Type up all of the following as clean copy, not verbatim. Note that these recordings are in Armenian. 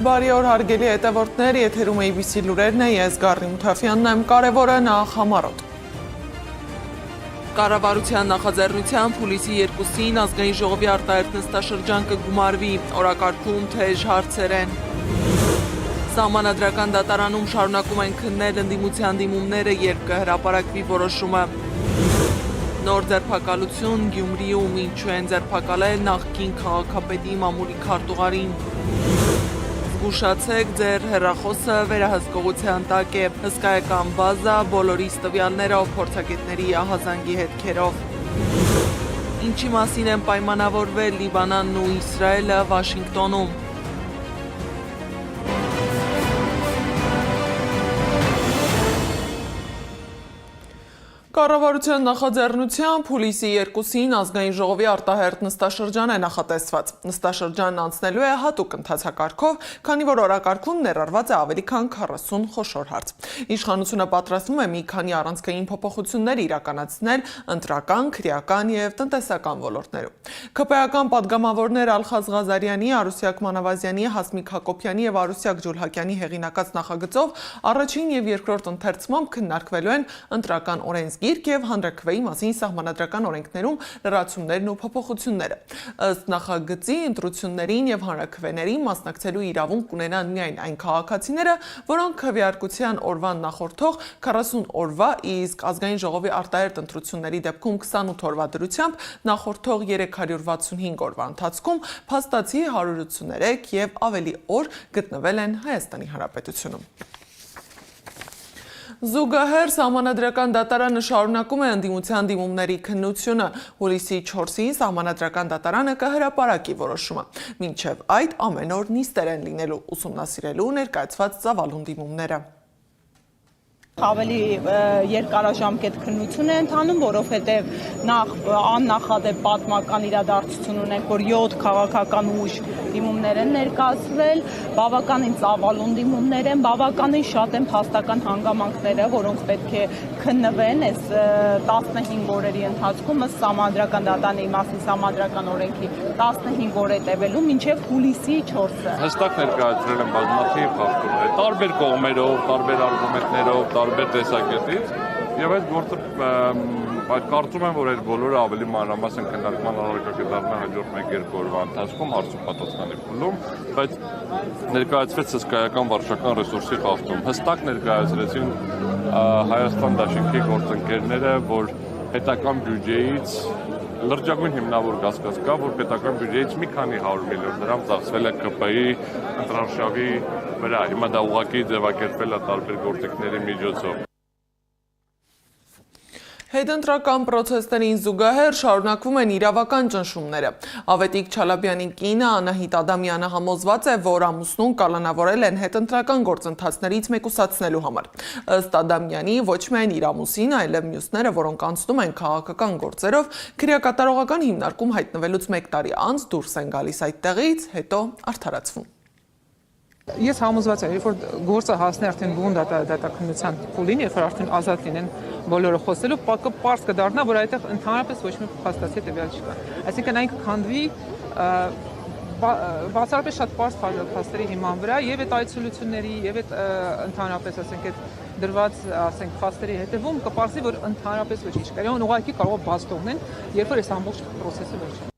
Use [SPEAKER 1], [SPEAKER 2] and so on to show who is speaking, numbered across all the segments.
[SPEAKER 1] Բարի օր հարգելի հետևորդներ, եթերում ABC լուրերն է, ես Գառնի Մութաֆյանն եմ, կարևորը նախ համառոտ։ Կառավարության նախաձեռնությամբ հուլիսի 2-ին ազգային ժողովի արտահերթ նստաշրջան կգումարվի, օրակարգում թեժ հարցեր են։ Սահմանադրական դատարանում շարունակում են քննել ընդդիմության դիմումները, երբ կհրապարակվի որոշումը։ Նոր ձերբակալություն Գյումրիում, ինչու են ձերբակալել նախկին քաղաքապետի մամուլի քարտուղարին։ Զգուշացեք, ձեր հեռախոսը վերահսկողության տակ է, հսկայական բազա, բոլորիս տվյալներով, փորձագետների ահազանգի հետքերով։ Ինչի մասին են պայմանավորվել Լիբանանն ու Իսրայելը Վաշինգտոնում։ Կառավարության նախաձեռնությամբ հուլիսի 2-ին ազգային ժողովի արտահերթ նստաշրջան է նախատեսված։ Նստաշրջանն անցնելու է հատուկ ընթացակարգով, քանի որ օրակարգում ներառված է ավելի քան 40 խոշոր հարց։ Իշխանությունը պատրաստվում է մի քանի առանցքային փոփոխություններ իրականացնել ընտրական, քրեական եւ տնտեսական ոլորտներում։ ՔՊ-ական պատգամավորներ Ալխազ Ղազարյանի, Արուսյակ Մանավազյանի, Հասմիկ Հակոբյանի եւ Արուսյակ Ջուլհակյանի հեղինակած նախագծով առաջին եւ երկրորդ ընթերցմամբ քննարկվելու են ընտրական օրենսգիրք եւ հանրաքվեի մասին սահմանադրական օրենքներում լրացումներն ու փոփոխությունները։ Ըստ նախագծի ընտրություններին եւ հանրաքվեներին մասնակցելու իրավունք կունենան միայն այն քաղաքացիները, որոնք քվեարկության օրվան նախորդող 40 օրվա, իսկ ազգային ժողովի արտահերթ ընտրությունների դեպքում 28 օրվա դրությամբ նախորդող 365 օրվա ընթացքում փաստացի 183 եւ ավելի օր գտնվել են Հայաստանի Հանրապետությունում։ Զուգահեռ սահմանադրական դատարանը շարունակում է ընդդիմության դիմումների քննությունը։ Հուլիսի 4-ին սահմանադրական դատարանը կհրապարակի որոշումը։ Մինչև այդ ամեն օր նիստեր են լինելու, ուսումնասիրելու ներկայացված ծավալուն դիմումները։
[SPEAKER 2] Ավելի երկարաժամկետ քննություն է ընթանում, որովհետև աննախադեպ պատմական իրադարձություն ունենք, որ 7 քաղաքական ուժ դիմումներ են ներկայացվել, բավականին ծավալուն դիմումներ են, բավականին շատ են փաստական հանգամանքները, որոնք պետք է քննվեն այս 15 օրերի ընթացքում, ըստ սահմանադրական դատարանի մասին սահմանադրական օրենքի 15 օր է տևելու մինչև հուլիսի 4-ը։
[SPEAKER 3] Հստակ ներկայացրել են բազմաթիվ խախտումներ, տարբեր կողմերով, տարբեր արգումենտներով, տարբեր տեսակետից, եւ այդ գործը կարծում եմ, որ այդ բոլորը ավելի մանրամասն քննարկման առարկա կդառնա հաջորդ 1-2 օրվա ընթացքում հարցու պատասխանի փուլում, բայց ներկայացվեց հսկայական վարչական ռեսուրսի խախտում։ Հստակ ներկայացրեցին Հայաստան Դաշինքի գործընկերները, որ պետական բյուջեից լրջագույն հիմնավոր կասկած կա, որ պետական բյուջեից մի քանի 100 միլիոն դրամ ծախսվել է ԿՊ-ի ընտրարշավի վրա։ Հիմա դա ուղղակի ձևակերպվել է տարբեր գործիքների միջոցով։
[SPEAKER 1] Հետընտրական պրոցեսներին զուգահեռ շարունակվում են իրավական ճնշումները։ Ավետիք Չալաբյանի կինը Անահիտ Ադամյանը համոզված է, որ ամուսնուն կալանավորել են հետընտրական գործընթացներից մեկուսացնելու համար։ Ըստ Ադամյանի ոչ միայն իր ամուսինը, այլև մյուսները, որոնք անցնում են քաղաքական գործերով, քրեակատարողական հիմնարկում հայտնվելուց 1 տարի անց դուրս են գալիս այդտեղից, հետո արդարացվում։
[SPEAKER 4] Ես համոզված եմ, երբ որ գործը հասնի արդեն բուն դատաքննության փուլին, երբ որ արդեն ազատ լինեն բոլորը խոսելու, պարզ կդառնա, որ այդտեղ ընդհանրապես ոչ մի փաստացի տվյալ չկա։ Այսինքն այն կքանդվի բացառապես շատ պարզ փաստերի հիման վրա եւ այդ այցելությունների եւ այդ ընդհանրապես ասենք այդ դրված ասենք փաստերի հետևում կպարզի, որ ընդհանրապես ոչինչ չկա։ Իրեն ուղղակի կարող է բաց թողնեն, երբ որ այս ամբողջ process-ը վերջանա։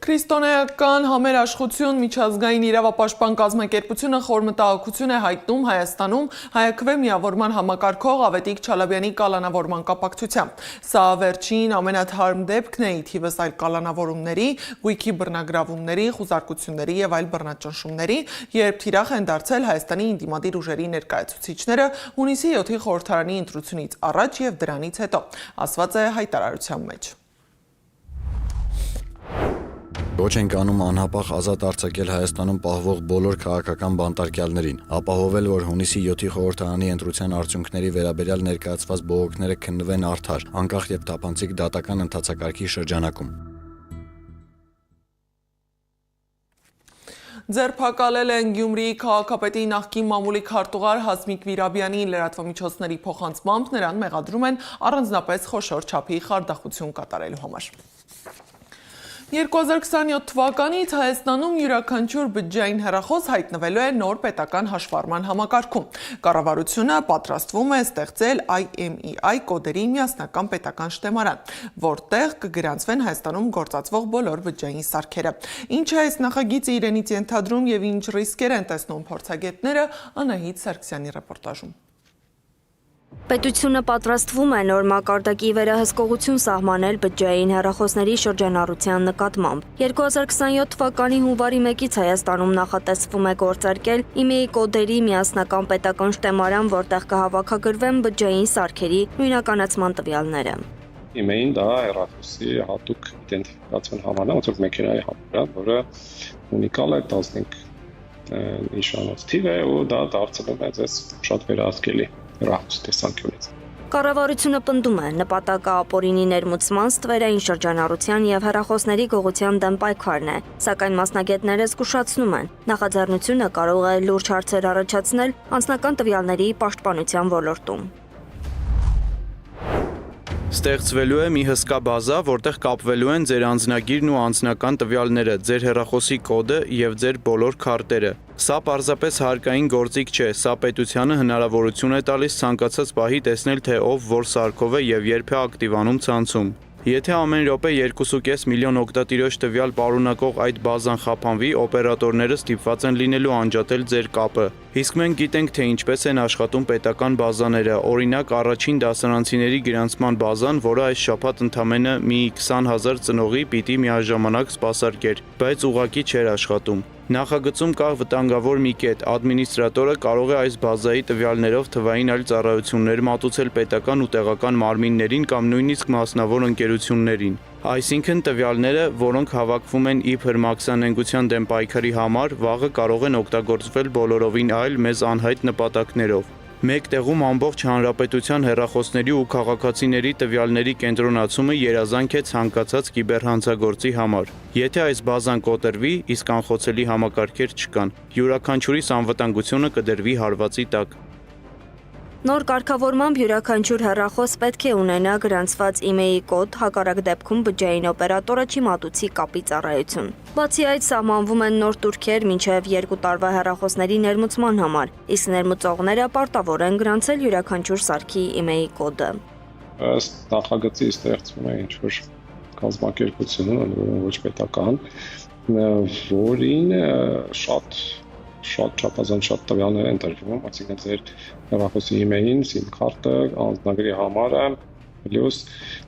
[SPEAKER 1] Քրիստոնեական համերաշխություն միջազգային իրավապաշտպան կազմակերպությունը խոր մտահոգություն է հայտնում Հայաստանում հայաքվե միավորման համակարգող Ավետիք Չալաբյանի կալանավորման կապակցությամբ։ Սա վերջին ամենաթարմ դեպքն է ի թիվս այլ կալանավորումների, գույքի բռնագրավումների, խուզարկությունների եւ այլ բռնաճնշումների, երբ թիրախ են դարձել Հայաստանի ընդդիմադիր ուժերի ներկայացուցիչները հունիսի 7-ի խորհրդարանի ընտրությունից առաջ եւ դրանից հետո, ասված է հայտարարության մեջ։
[SPEAKER 5] Ոչ ենք անում անհապաղ ազատ արձակել Հայաստանում պահվող բոլոր քաղաքական բանտարկյալներին, ապահովել, որ հունիսի 7-ի խորհրդարանի ընտրության արդյունքների վերաբերյալ ներկայացված բողոքները քննվեն արդար, անկախ եւ թափանցիկ դատական ընթացակարգի շրջանակում։
[SPEAKER 1] Ձերբակալել են Գյումրիի քաղաքապետի նախկին մամուլի քարտուղար Հասմիկ Վիրաբյանին լրատվամիջոցների փոխանցմամբ նրան մեղադրում են առանձնապես խոշոր չափի խարդախություն կատարելու համար։ 2027 թվականից Հայաստանում յուրաքանչյուր բջջային հեռախոս հայտնվելու է նոր պետական հաշվառման համակարգում։ Կառավարությունը պատրաստվում է ստեղծել IMEI կոդերի միասնական պետական շտեմարան, որտեղ կգրանցվեն Հայաստանում գործածվող բոլոր բջջային սարքերը։ Ինչ է այս նախագիծը իրենից ենթադրում եւ ինչ ռիսկեր են տեսնում փորձագետները, Անահիտ Սարգսյանի ռեպորտաժում։
[SPEAKER 6] Պետությունը պատրաստվում է նոր մակարդակի վերահսկողություն սահմանել բջջային հեռախոսների շրջանառության նկատմամբ։ 2027 թվականի հունվարի 1-ից Հայաստանում նախատեսվում է գործարկել IMEI կոդերի միասնական պետական շտեմարան, որտեղ կհավաքագրվեն բջջային սարքերի նույնականացման տվյալները։
[SPEAKER 7] IMEI-ն դա հեռախոսի հատուկ իդենտիֆիկացիոն համարն է, ոնց որ մեքենայի համարը, որը ունիկալ է 15 նշանոց թիվ է ու դա դարձնում է ձեզ շատ վերահսկելի հեռախոս տեսանկյունից։
[SPEAKER 6] Կառավարությունը պնդում է նպատակը ապօրինի ներմուծման, ստվերային շրջանառության եւ հեռախոսների գողության դեմ պայքարն է, սակայն մասնագետները զգուշացնում են, նախաձեռնությունը կարող է լուրջ հարցեր առաջացնել անձնական տվյալների պաշտպանության ոլորտում։
[SPEAKER 8] Ստեղծվելու է մի հսկա բազա, որտեղ կապվելու են ձեր անձնագիրն ու անձնական տվյալները, ձեր հեռախոսի կոդը եւ ձեր բոլոր քարտերը։ Սա պարզապես հարկային գործիք չէ, սա պետությանը հնարավորություն է տալիս ցանկացած պահի տեսնել, թե ով որ սարքով է եւ երբ է ակտիվանում ցանցում։ Եթե ամեն րոպե 2.5 միլիոն օգտատիրոջ տվյալ պարունակող այդ բազան խափանվի, օպերատորները ստիպված են լինելու անջատել ձեր կապը։ Իսկ մենք գիտենք, թե ինչպես են աշխատում պետական բազաները, օրինակ առաջին դասարանցիների գրանցման բազան, որը այս շաբաթ ընդամենը մի 20,000 ծնողի պիտի միաժամանակ սպասարկեր, բայց ուղղակի չէր աշխատում։ Նախագծում կա վտանգավոր մի կետ, ադմինիստրատորը կարող է այս բազայի տվյալներով թվային այլ ծառայություններ մատուցել պետական ու տեղական մարմիններին կամ նույնիսկ մասնավոր ընկերություններին։ Այսինքն տվյալները, որոնք հավաքվում են իբր մաքսանենգության դեմ պայքարի համար, վաղը կարող են օգտագործվել բոլորովին այլ մեզ անհայտ նպատակներով։ Մեկ տեղում ամբողջ հանրապետության հեռախոսների ու քաղաքացիների տվյալների կենտրոնացումը երազանք է ցանկացած կիբերհանցագործի համար։ Եթե այս բազան կոտրվի, իսկ անխոցելի համակարգեր չկան, յուրաքանչյուրիս անվտանգությունը կդրվի հարվածի տակ։
[SPEAKER 6] Նոր կարգավորմամբ յուրաքանչյուր հեռախոս պետք է ունենա գրանցված IMEI կոդ, հակառակ դեպքում բջջային օպերատորը չի մատուցի կապի ծառայություն։ Բացի այդ, սահմանվում են նոր տուրքեր մինչև 2 տարվա հեռախոսների ներմուծման համար, իսկ ներմուծողները պարտավոր են գրանցել յուրաքանչյուր սարքի IMEI կոդը։
[SPEAKER 7] Ըստ նախագծի ստեղծվում է ինչ-որ կազմակերպություն, ոչ պետական, որին շատ չափազանց շատ տվյալներ են տրվում, այսինքն ձեր հեռախոսի email-ին, SIM քարտը, անձնագրի համարը, պլյուս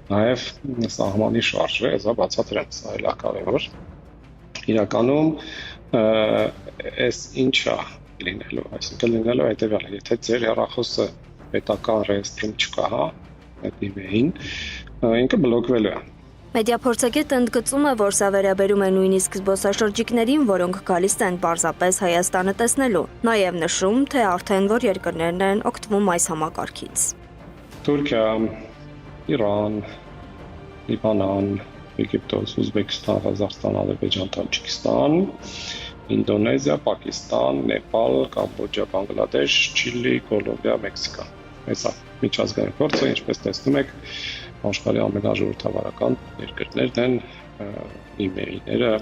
[SPEAKER 7] նաև սահմանի շարժը, դա բացատրեմ, սա էլ է կարևոր։ Իրականում այս ինչա լինելու, այսինքն լինելու հետևյալը, եթե ձեր հեռախոսը պետական ռեեստրում չկա, այդ email-ին, ինքը բլոկվելու է։
[SPEAKER 6] Մեդիափորձագետը ընդգծում է, որ սա վերաբերում է նույնիսկ զբոսաշրջիկներին, որոնք գալիս են պարզապես Հայաստանը տեսնելու, նաև նշում, թե արդեն որ երկրներն են օգտվում այս համակարգից։
[SPEAKER 7] Թուրքիա, Իրան, Լիբանան, Եգիպտոս, Ուզբեկստան, Ղազախստան, Ադրբեջան, Տաջիկստան, Ինդոնեզիա, Պակիստան, Նեպալ, Կամբոջա, Բանգլադեշ, Չիլի, Կոլումբիա, Մեքսիկա։ Այսա միջազգային փորձը, ինչպես տեսնում եք, աշխարհի ամենաժողովրդավարական երկրներն են email-ները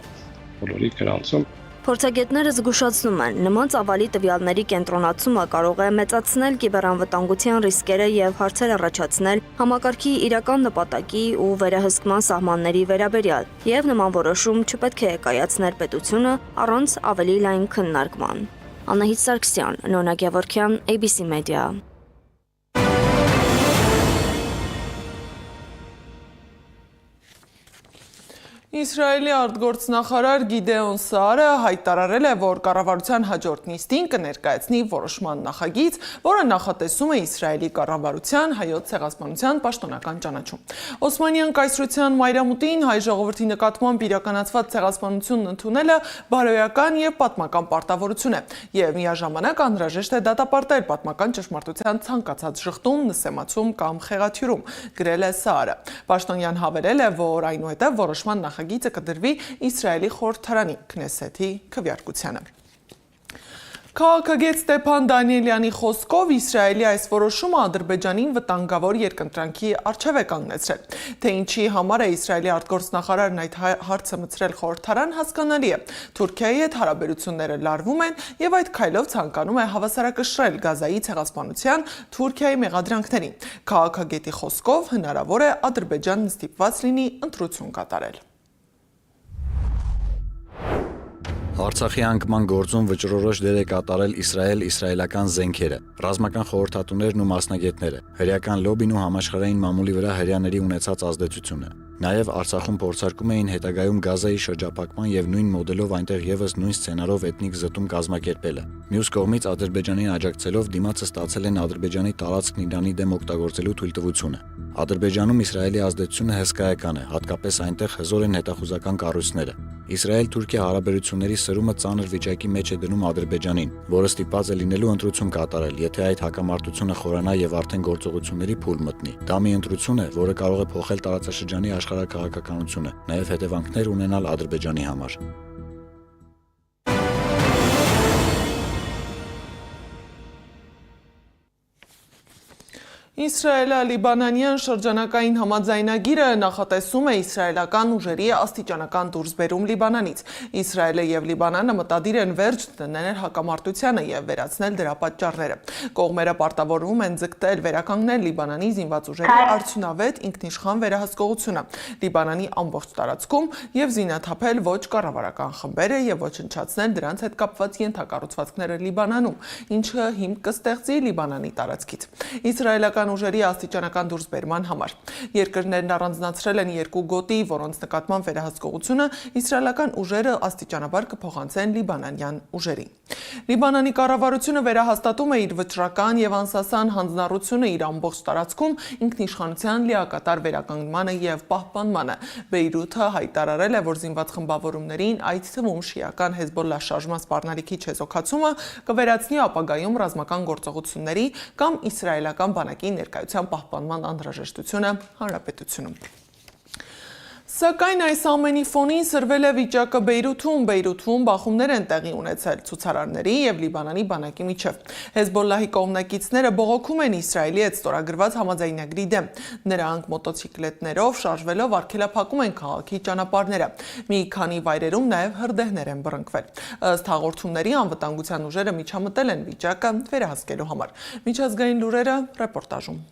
[SPEAKER 7] բոլորի գրանցում։
[SPEAKER 6] Փորձագետները զգուշացնում են, նման ծավալի տվյալների կենտրոնացումը կարող է մեծացնել կիբերանվտանգության ռիսկերը եւ հարցեր առաջացնել համակարգի իրական նպատակի ու վերահսկման սահմանների վերաբերյալ, եւ նման որոշում չպետք է կայացնել պետությունը առանց ավելի լայն քննարկման։ Անահիտ Սարգսյան, Նոնա Գևորգյան, ABC Media։
[SPEAKER 1] Իսրայելի արտգործնախարար Գիդեոն Սաարը հայտարարել է, որ կառավարության հաջորդ նիստին կներկայացնի որոշման նախագիծ, որը նախատեսում է Իսրայելի կառավարության հայոց ցեղասպանության պաշտոնական ճանաչում։ Օսմանյան կայսրության մայրամուտին հայ ժողովրդի նկատմամբ իրականացված ցեղասպանությունն ընդունելը բարոյական եւ պատմական պարտավորություն է, եւ միաժամանակ անհրաժեշտ է դատապարտել պատմական ճշմարտության ցանկացած շղթում, նսեմացում կամ խեղաթյուրում, գրել է Սաարը։ Պաշտոնյան հավելել է, որ այնուհետև որոշման նախագիծը կդրվի Իսրայելի խորհրդարանի Քնեսեթի քվեարկությանը։ Քաղաքագետ Ստեփան Դանիելյանի խոսքով Իսրայելի այս որոշումը Ադրբեջանին վտանգավոր երկընտրանքի առջև է կանգնեցրել։ Թե ինչի համար է Իսրայելի արտգործնախարարն այդ հարցը մտցրել խորհրդարան, հասկանալի է։ Թուրքիայի հետ հարաբերությունները լարվում են եւ այդ քայլով ցանկանում է հավասարակշռել Գազայի ցեղասպանության Թուրքիայի մեղադրանքներին։ Քաղաքագետի խոսքով հնարավոր է Ադրբեջանն ստիպված լինի ընտրություն կատարել։
[SPEAKER 5] Արցախի անկման գործում վճռորոշ դեր է կատարել իսրայելական զենքերը, ռազմական խորհրդատուներն ու մասնագետները, հրեական լոբին ու համաշխարհային մամուլի վրա հրեաների ունեցած ազդեցությունը։ Նաև Արցախում փորձարկում էին հետագայում Գազայի շրջափակման եւ նույն մոդելով այնտեղ եւս նույն սցենարով էթնիկ զտում կազմակերպելը։ Մյուս կողմից Ադրբեջանին աջակցելով դիմացը ստացել են Ադրբեջանի տարածքն Իրանի դեմ օգտագործելու թույլտվությունը։ Ադրբեջանում Իսրայելի ազդեցությունը հսկայական է, հատկապես այնտեղ հզոր են հետախուզական կառույցները։ Իսրայել-Թուրքիա հարաբերությունների սրումը ծանր վիճակի մեջ է դնում Ադրբեջանին, որը ստիպված է լինելու ընտրություն կատարել, եթե այդ հակամարտությունը խորանա եւ արդեն գործողությունների փուլ մտնի։ Դա մի ընտրություն է, որը կարող է փոխել տարածաշրջանի աշխարհակաղակականությունը, նաեւ հետևանքներ ունենալ Ադրբեջանի համար։
[SPEAKER 1] Իսրայելա-լիբանանյան շրջանակային համաձայնագիրը նախատեսում է իսրայելական ուժերի աստիճանական դուրսբերում Լիբանանից։ Իսրայելը եւ Լիբանանը մտադիր են վերջ դնել հակամարտությանը եւ վերացնել դրա պատճառները։ Կողմերը պարտավորվում են ձգտել վերականգնել Լիբանանի զինված ուժերի արդյունավետ ինքնիշխան վերահսկողությունը Լիբանանի ամբողջ տարածքում եւ զինաթափել ոչ կառավարական խմբերը եւ ոչնչացնել դրանց հետ կապված ենթակառուցվածքները Լիբանանում, ինչը հիմք կստեղծի Լիբանանի տարածքից։ Իսրայելական ուժերի աստիճանական դուրսբերման համար։ Երկրներն առանձնացրել են երկու գոտի, որոնց նկատմամբ վերահսկողությունը իսրայելական ուժերը աստիճանաբար կփոխանցեն լիբանանյան ուժերին։ Լիբանանի կառավարությունը վերահաստատում է իր վճռական եւ անսասան հանձնառությունը իր ամբողջ տարածքում ինքնիշխանության լիակատար վերականգնմանը եւ պահպանմանը։ Բեյրութը հայտարարել է, որ զինված խմբավորումներին, այդ թվում շիական Հեզբոլլա շարժման սպառնալիքի չեզոքացումը կվերացնի ապագայում ռազմական գործողությունների կամ իսրայելական բանակի ներկայության պահպանման անհրաժեշտությունը հանրապետությունում։ Սակայն այս ամենի ֆոնին սրվել է վիճակը Բեյրութում բախումներ են տեղի ունեցել ցուցարարների եւ Լիբանանի բանակի միջև։ Հեզբոլլահի կողմնակիցները բողոքում են Իսրայելի հետ ստորագրված համաձայնագրի դեմ։ Նրանք մոտոցիկլետներով շարժվելով արգելափակում են քաղաքի ճանապարհները։ Մի քանի վայրերում նաեւ հրդեհներ են բռնկվել։ Ըստ հաղորդումների անվտանգության ուժերը միջամտել են վիճակը վերահսկելու համար։ Միջազգային լուրերը ռեպորտաժում։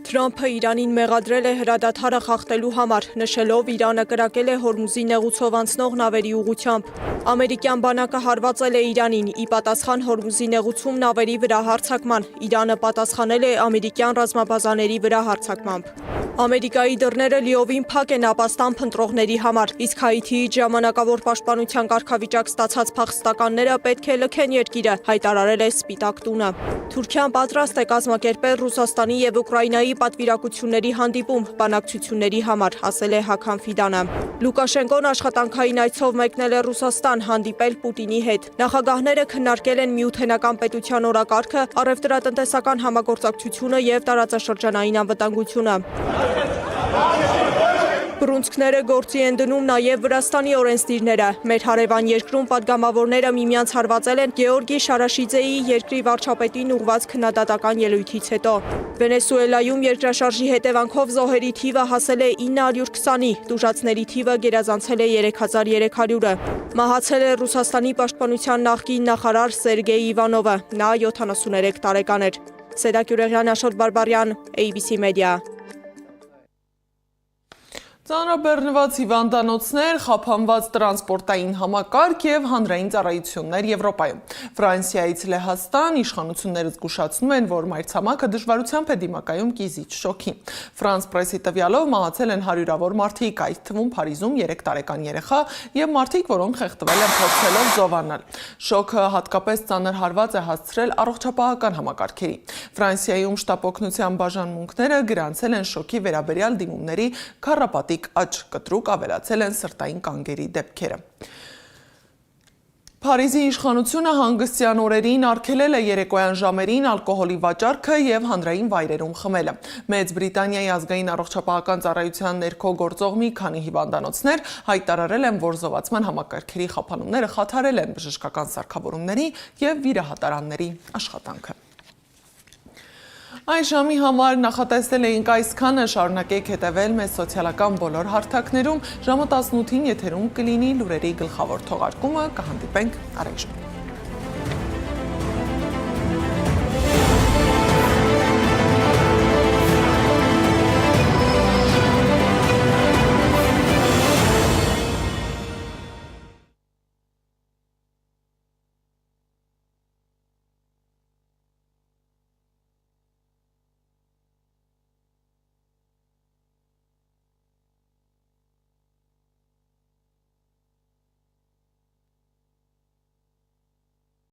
[SPEAKER 9] Թրամփը Իրանին մեղադրել է հրադադարը խախտելու համար, նշելով Իրանը կրակել է Հորմուզի նեղուցով անցնող նավերի ուղղությամբ։ Ամերիկյան բանակը հարվածել է Իրանին, ի պատասխան Հորմուզի նեղուցում նավերի վրա հարձակման։ Իրանը պատասխանել է ամերիկյան ռազմաբազաների վրա հարձակմամբ։ Ամերիկայի դռները լիովին փակ են ապաստան փնտրողների համար, իսկ Հայիթիի ժամանակավոր պաշտպանության կարգավիճակ ստացած փախստականները պետք է լքեն երկիրը, հայտարարել է Սպիտակ տունը։ Թուրքիան պատրաստ է կազմակերպել Ռուսաստանի եւ Ուկրաինայի պատվիրակությունների հանդիպում բանակցությունների համար, ասել է Հաքամ Ֆիդանը։ Լուկաշենկոն աշխատանքային այցով մեկնել է Ռուսաստան հանդիպել Պուտինի հետ։ Նախագահները քննարկել են Միութենական պետության օրակարգը, առևտրատնտեսական համագործակցությունը եւ տարածաշրջանային անվտանգությունը։ Բռունցքները գործի են դնում նաև Վրաստանի օրենսդիրները։ Մեր հարևան երկրում պատգամավորները միմյանց հարվածել են Գեորգի Շարաշիձեի երկրի վարչապետին ուղղված քննադատական ելույթից հետո։ Վենեսուելայում երկրաշարժի հետևանքով զոհերի թիվը հասել է 920-ի, տուժածների թիվը գերազանցել է 3300-ը։ Մահացել է Ռուսաստանի պաշտպանության նախկին նախարար Սերգեյ Իվանովը, նա 73 տարեկան էր։ Սեդակ Յուրեղյան, Աշոտ Բարբարյան, ABC Media։
[SPEAKER 1] Ծանրաբեռնված հիվանդանոցներ, խափանված տրանսպորտային համակարգ եւ հանրային ծառայություններ Եվրոպայում։ Ֆրանսիայից Լեհաստան իշխանությունները զգուշացնում են, որ մայրցամաքը դժվարությամբ է դիմակայում կիզիչ շոկին։ Ֆրանս պրեսի տվյալով մահացել են հարյուրավոր մարդիկ, այդ թվում Փարիզում 3 տարեկան երեխա եւ մարդիկ, որոնք խեղդվել են փորձելով զովանալ։ Շոկը հատկապես ծանր հարված է հասցրել առողջապահական համակարգերի։ Ֆրանսիայում շտապօգնության բաժանմունքները գրանցել են շոկի վերաբերյալ դիմումների քառապատիկ աճ, կտրուկ ավելացել են սրտային կանգերի դեպքերը։ Փարիզի իշխանությունը հանգստյան օրերին արգելել է երեկոյան ժամերին ալկոհոլի վաճառքը եւ հանրային վայրերում խմելը։ Մեծ Բրիտանիայի ազգային առողջապահական ծառայության ներքո գործող մի քանի հիվանդանոցներ հայտարարել են, որ զովացման համակարգերի խափանումները խաթարել են բժշկական սարքավորումների եւ վիրահատարանների աշխատանքը։ Այս ժամի համար նախատեսել էինք այսքանը, շարունակեք հետևել մեզ սոցիալական բոլոր հարթակներում, ժամը 18-ին եթերում կլինի լուրերի գլխավոր թողարկումը, կհանդիպենք առայժմ։